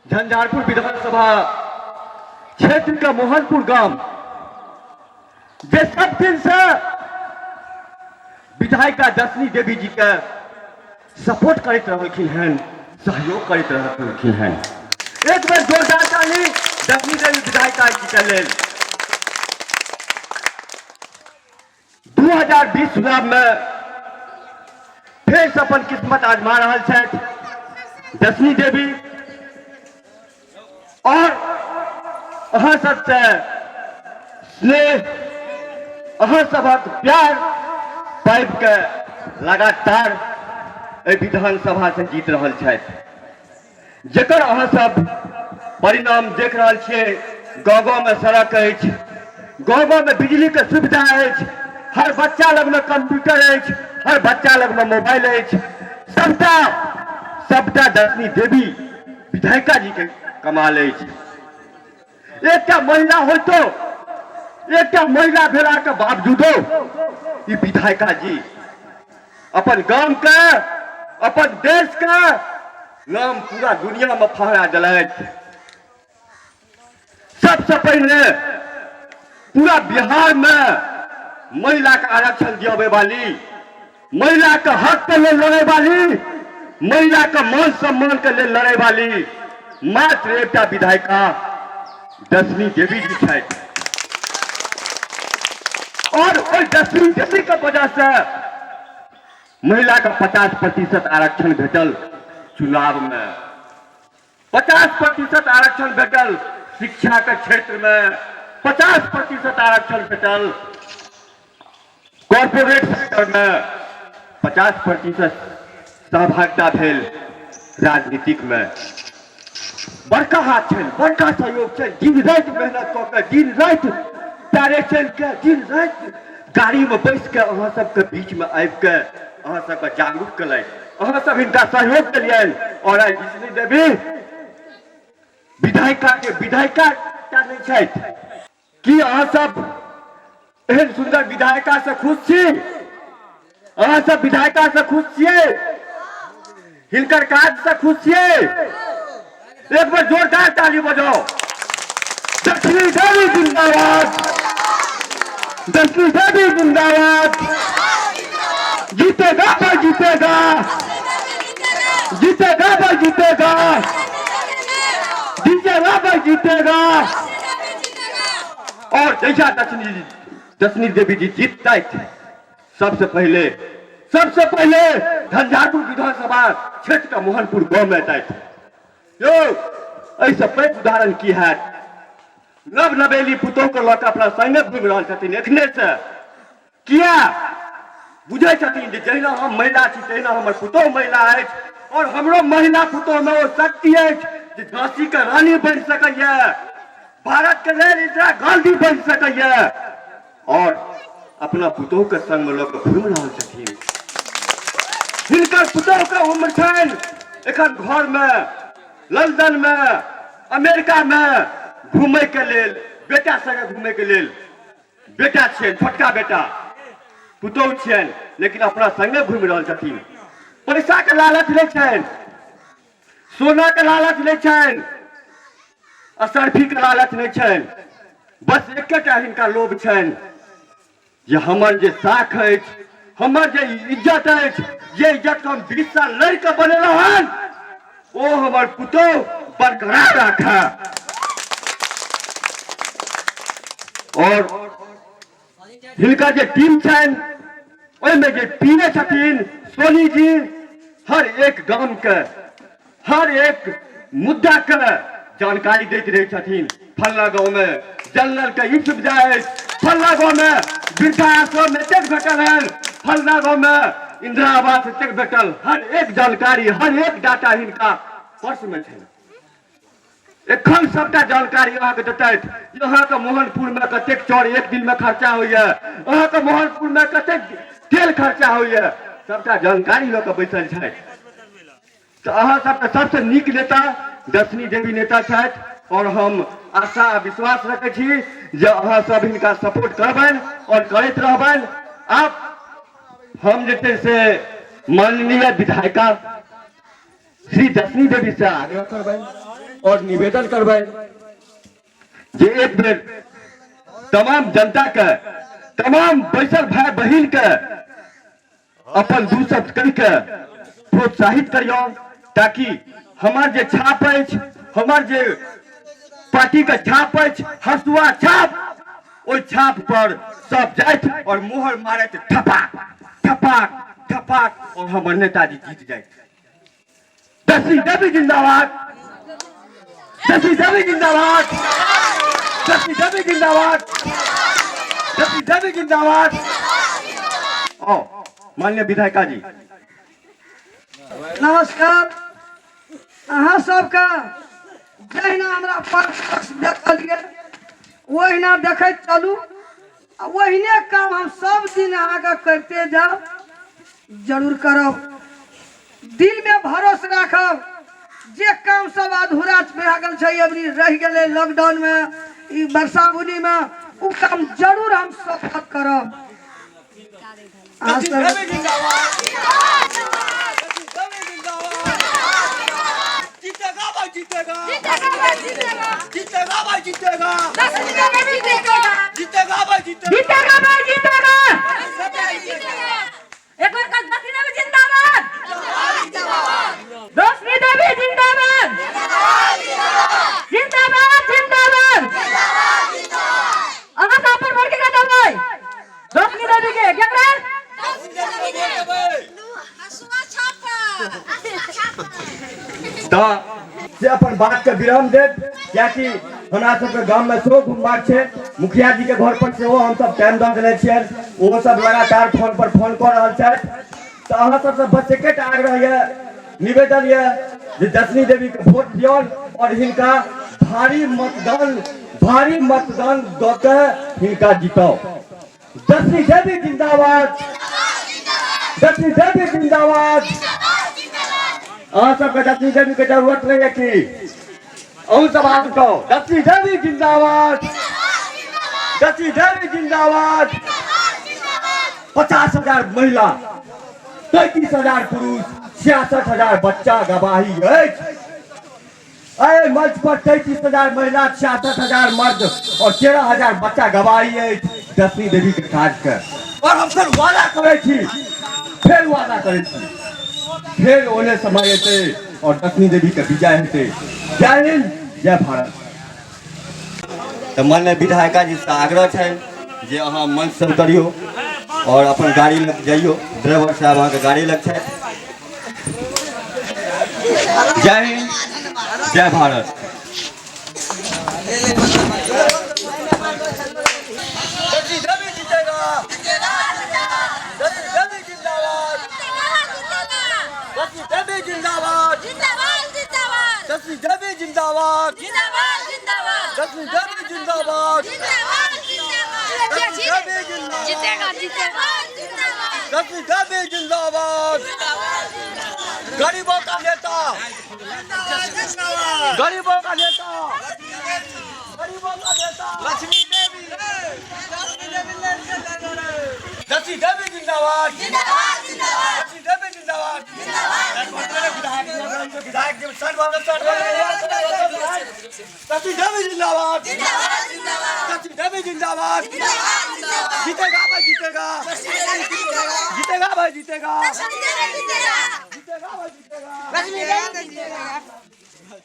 झंझारपुर विधानसभा क्षेत्र का मोहनपुर गांव जे सब दिन से विधायिका दशनी देवी जी के सपोर्ट करते रहलखिन हन, सहयोग करते रहलखिन हन। एक बार जोरदार ताली दशनी देवी विधायिका जी के लेल। 2020 चुनाव में फिर से अपन किस्मत आजमा रहा छथि दशनी देवी और अहाँ सबसे स्नेह, अहाँ सबक प्यार पाइब के लगातार विधानसभा से जीत रहल छथि, जेकर अहाँ सब परिणाम देख रहल छियै। गाँव गाँव में सड़क अछि, गाँव गाँव में बिजली के सुविधा अछि, हर बच्चा लग में कंप्यूटर अछि, हर बच्चा लग में मोबाइल अछि। सबटा सबटा दशनी देवी विधायिका जी के कमाल अछि। एकटा महिला हो तो एकटा महिला भेला के बावजूदो ई विधायिका जी अपन गांव के, अपन देश के नाम पूरा दुनिया में फहरा दिलथि। सबसे पहले पूरा बिहार में महिला का आरक्षण दियावे वाली, महिला के हक के लिए लड़े वाली, महिला के मान सम्मान के लिए लड़े वाली मात्र एकटा विधायिका दशनी देवी जी छथि। और ओहि दशनी देवी के वजह से महिला का 50% आरक्षण भेटल। चुनाव में 50% आरक्षण भेटल, शिक्षा के क्षेत्र में 50% आरक्षण भेटल, कॉर्पोरेट सेक्टर में 50% सहभागिता भेल, राजनीतिक में बड़का हाथ है, बड़का सहयोग है। दिन रात मेहनत कऽ के, दिन रात पैरे चल के, दिन रात गाड़ी में बैस के अहाँ सबके बीच में आबि के अहाँ सबके जागरूक कयलथि, अहाँ सब हिनका सहयोग केलियनि। और आई दशनी देवी विधायिका के विधायिका नहीं छथि कि अहाँ सब एहन सुंदर विधायिका से खुश छी? अहाँ सब विधायिका से खुश छियै? हिनकर काज से खुश छियै? एक बार जोरदार ताली बजाओ। दशनी देवी जिंदाबाद, दशनी देवी जिंदाबाद। जीतेगा भाई जीतेगा, जीतेगा भाई जीतेगा, जीतेगा भाई जीतेगा। और जैसा दशनी देवी जी जीतता सबसे पहले झंझारपुर विधानसभा क्षेत्र का मोहनपुर गांव में अतैथ। यो ऐसे पैघ उदाहरण की है? नव नवेली पुतोह के लऽ कऽ अपना संगे घूमि रहल छथिन एखने से। किया बुझै छथिन जे जहिना हम महिला छी तहिना हमर पुतोह महिला अछि, और हमरो महिला पुतोह में ओ शक्ति अछि जे झांसी के रानी बनि सकैया, भारत के लेल इंदिरा गांधी बनि सकैया। और अपना पुतोह के संग में लऽ कऽ घूमि रहल छथिन। हिनकर पुतोह के उम्र छनि एखन घर में, लंदन में, अमेरिका में घूमय के लेल, बेटा संगे घूमय के लेल। बेटा छियनि, छोटका बेटा, पुतोह छियनि, लेकिन अपना संगे घूमि रहल छथिन। पैसा के लालच नहीं छनि, सोना के लालच नहीं छनि, असरफी के लालच नहीं छनि, बस एकेटा हिनका लोभ छनि जे हमर जे साख अछि, हमर जे इज्जत अछि, जे इज्जत हम 20 साल लड़ के बनेलहुं हन, ओ हमर पुतोह बरकरार रखा। और हिनका जे टीम छनि ओहिमे जे टीमे छथिन, सोनी जी हर एक गांव के, हर एक मुद्दा के जानकारी दैत रहे छथिन। फल्ला गांव में जल के ई सुविधा है, फल्ला गांव में वृद्धा आश्रम एतेक भेटल है, फल्ला गांव में इंदिरा आवास एतेक भेटल। हर एक जानकारी, हर एक डाटा हिनका पर्स में छै। एखन सबटा जानकारी अहाँके देतैथ। अहाँके मोहनपुर में कतेक चौर एक दिन में खर्चा होइए, अहाँके मोहनपुर में कतेक तेल खर्चा होइए, सबटा जानकारी लऽ कऽ बैसल छथि। तो अहाँ सबके सबसे नीक नेता दशनी देवी नेता छथि, और हम आशा आ विश्वास रखै छी जे अहाँ सब हिनका सपोर्ट करबनि और करैत रहबनि। आप हम जे से माननीय विधायिका श्री दशनी देवी से आग्रह करबनि और निवेदन करबै जे एक बेर तमाम जनता के, तमाम बैसल भाई बहिन के अपन दू शब्द कह के प्रोत्साहित करियो, ताकि हमार जे छाप अछि, हमार जे पार्टी के छाप अछि, हसुआ छाप, ओहि छाप पर सब जाइत और मुहर मारत ठपाक ठपाक ठपाक और हमर नेताजी जीत जाइत। दसी देवी जिंदाबाद, दसी देवी जिंदाबाद, दसी देवी जिंदाबाद, दसी देवी जिंदाबाद। ओ माननीय विधायिका जी नमस्कार। अहाँ सबके जहिना हमरा पक्ष देखलिए ओहिना देखैत चलू, ओहिने काम हम सब दिन अहाँके करते जाओ, जरूर करब। दिल में भरोसा राखब, जे काम सब अधूरा भए गेल छै, अबरी रह गेलै लॉकडाउन में, ई वर्षा बुनी में, उ काम जरूर हम सफल करब। अहाँ जीतेगा भाई, जीतेगा जीतेगा भाई, जीतेगा भाई, जीतेगा। एक बार कल दसी देवी जिंदाबाद, दसी देवी जिंदाबाद, जिंदाबाद जिंदाबाद। अगर तो अपन भर के कहता भाई दसी देवी के क्या कर तो से अपन बात के विराम दे, कियाकि हमरा सबके गांव में सेहो घुमबाक छै। मुखिया जी के घर पर सेहो हम सब टाइम दऽ देने छियै, वो सब लगातार फोन पर फोन कऽ रहल छथि। तो अहाँ सबसे बस एकेटा आग्रह ये, निवेदन ये जे दसनी देवी के वोट दियौन और हिनका भारी मतदान दऽ के हिनका जिताओ। दसनी देवी जिंदाबाद, दसनी देवी जिंदाबाद। अहाँ सबके दसनी देवी के जरूरत नहीं है कि अहूँ सब आगे कहो दसनी देवी जिंदाबाद, दसनी देवी जिंदाबाद। 50,000 महिला, 33,000 पुरुष, 66,000 बच्चा गवाही अछि। अय मंच पर 33,000 महिला, 66,000 मर्द और 13,000 बच्चा गवाही अछि दसनी देवी के काज के। और हम फिर वादा करे छी, फिर वादा करे छी, फिर ओने समय हेतै और दसनी देवी के विजय हेतै। जय हिंद, जय भारत। तो माननीय विधायिका जी से आग्रह है जे अहाँ मंच से उतरियो और अपन गाड़ी लग जाइयो, ड्राइवर साहब अहाँ के गाड़ी लग छै। जय हिंद, जय भारत। दसनी देवी जिंदाबाद, दसनी देवी जिंदाबाद, दसनी देवी जिंदाबाद। गरीबों का नेता, गरीबों का नेता, गरीबों का नेता लक्ष्मी देवी, दसनी देवी जिंदाबाद, दसनी देवी जिंदाबाद। विधायक जी दसनी देवी जिंदाबाद, दसनी देवी जिंदाबाद। जीतेगा भाई, जीतेगा, जीतेगा भाई, जीतेगा, जीतेगा भाई, जीतेगा।